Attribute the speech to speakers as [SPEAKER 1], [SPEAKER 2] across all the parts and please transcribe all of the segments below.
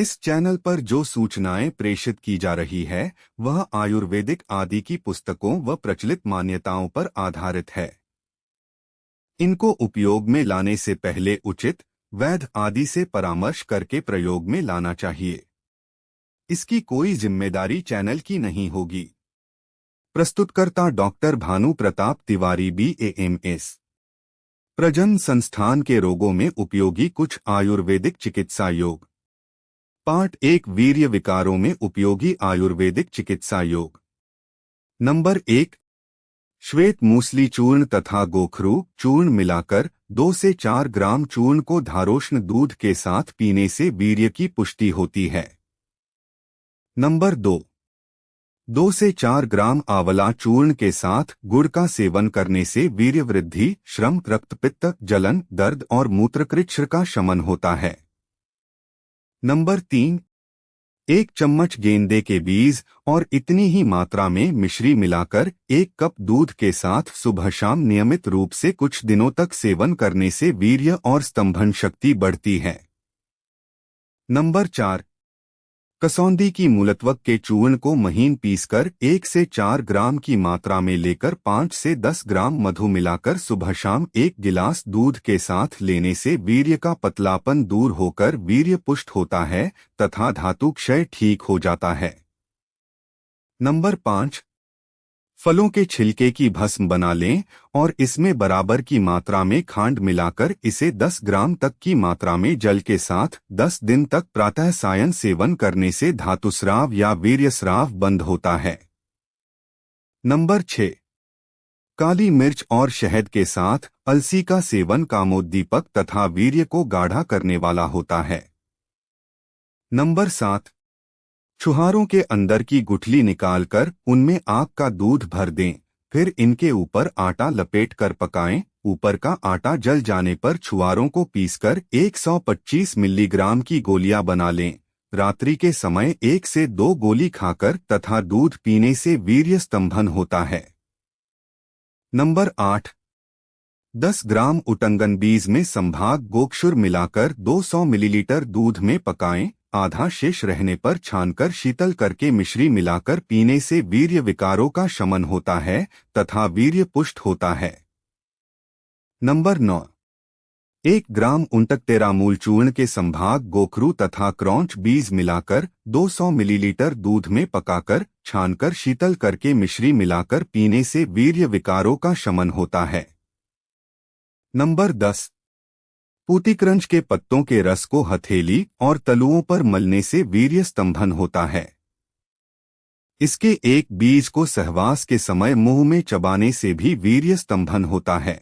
[SPEAKER 1] इस चैनल पर जो सूचनाएं प्रेषित की जा रही है वह आयुर्वेदिक आदि की पुस्तकों व प्रचलित मान्यताओं पर आधारित है। इनको उपयोग में लाने से पहले उचित वैद्य आदि से परामर्श करके प्रयोग में लाना चाहिए। इसकी कोई जिम्मेदारी चैनल की नहीं होगी। प्रस्तुतकर्ता डॉक्टर भानु प्रताप तिवारी BAMS। प्रजन संस्थान के रोगों में उपयोगी कुछ आयुर्वेदिक चिकित्सा योग। पार्ट 1 वीर्य विकारों में उपयोगी आयुर्वेदिक चिकित्सा योग। नंबर 1 श्वेत मूसली चूर्ण तथा गोखरू चूर्ण मिलाकर 2 से 4 ग्राम चूर्ण को धारोष्ण दूध के साथ पीने से वीर्य की पुष्टि होती है। नंबर 2 से 4 ग्राम आंवला चूर्ण के साथ गुड़ का सेवन करने से वीर्य वृद्धि, श्रम, रक्तपित्त, जलन, दर्द और मूत्रकृच्छ्र का शमन होता है। नंबर 3 1 चम्मच गेंदे के बीज और इतनी ही मात्रा में मिश्री मिलाकर 1 कप दूध के साथ सुबह शाम नियमित रूप से कुछ दिनों तक सेवन करने से वीर्य और स्तंभन शक्ति बढ़ती है। नंबर 4 कसौंदी की मूलत्वक के चूर्ण को महीन पीसकर 1 से 4 ग्राम की मात्रा में लेकर 5 से 10 ग्राम मधु मिलाकर सुबह शाम 1 गिलास दूध के साथ लेने से वीर्य का पतलापन दूर होकर वीर्य पुष्ट होता है तथा धातु क्षय ठीक हो जाता है। नंबर 5 फलों के छिलके की भस्म बना लें और इसमें बराबर की मात्रा में खांड मिलाकर इसे 10 ग्राम तक की मात्रा में जल के साथ 10 दिन तक प्रातः सायं सेवन करने से धातुस्राव या वीर्यस्राव बंद होता है। नंबर 6 काली मिर्च और शहद के साथ अलसी का सेवन कामोद्दीपक तथा वीर्य को गाढ़ा करने वाला होता है। नंबर 7 छुहारों के अंदर की गुठली निकालकर उनमें आग का दूध भर दें, फिर इनके ऊपर आटा लपेट कर पकाएं। ऊपर का आटा जल जाने पर छुहारों को पीसकर 125 मिलीग्राम की गोलियां बना लें। रात्रि के समय 1 से 2 गोली खाकर तथा दूध पीने से वीर्य स्तंभन होता है। नंबर 8 10 ग्राम उटंगन बीज में संभाग गोक्षुर मिलाकर 200 मिलीलीटर दूध में पकाएं। आधा शेष रहने पर छानकर शीतल करके मिश्री मिलाकर पीने से वीर्य विकारों का शमन होता है तथा वीर्य पुष्ट होता है। नंबर 9 1 ग्राम उंटकतेरा मूल चूर्ण के संभाग गोखरू तथा क्रौंच बीज मिलाकर 200 मिलीलीटर दूध में पकाकर छानकर शीतल करके मिश्री मिलाकर पीने से वीर्य विकारों का शमन होता है। नंबर 10 पूतिक्रंच के पत्तों के रस को हथेली और तलुओं पर मलने से वीर्य स्तंभन होता है। इसके एक बीज को सहवास के समय मुंह में चबाने से भी वीर्य स्तंभन होता है।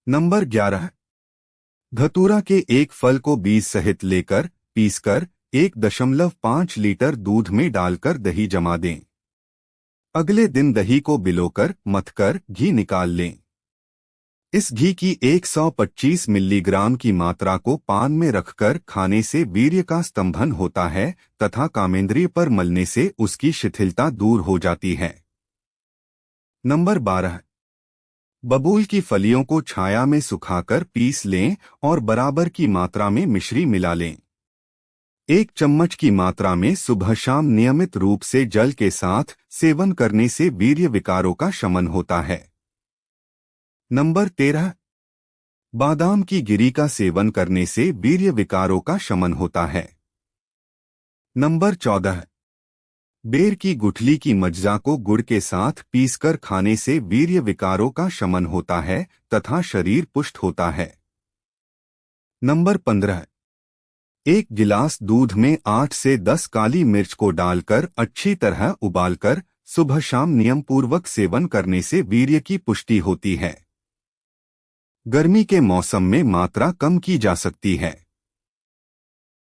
[SPEAKER 1] नंबर 11 धतूरा के एक फल को बीज सहित लेकर पीसकर 1.5 लीटर दूध में डालकर दही जमा दें। अगले दिन दही को बिलोकर मथकर घी निकाल लें। इस घी की 125 मिलीग्राम की मात्रा को पान में रखकर खाने से वीर्य का स्तंभन होता है तथा कामेंद्रिय पर मलने से उसकी शिथिलता दूर हो जाती है। नंबर 12 बबूल की फलियों को छाया में सुखाकर पीस लें और बराबर की मात्रा में मिश्री मिला लें। 1 चम्मच की मात्रा में सुबह शाम नियमित रूप से जल के साथ सेवन करने से वीर्य विकारों का शमन होता है। नंबर 13 बादाम की गिरी का सेवन करने से वीर्य विकारों का शमन होता है। नंबर 14 बेर की गुठली की मज्जा को गुड़ के साथ पीसकर खाने से वीर्य विकारों का शमन होता है तथा शरीर पुष्ट होता है। नंबर 15 1 गिलास दूध में 8 से 10 काली मिर्च को डालकर अच्छी तरह उबालकर सुबह शाम नियम पूर्वक सेवन करने से वीर्य की पुष्टि होती है। गर्मी के मौसम में मात्रा कम की जा सकती है।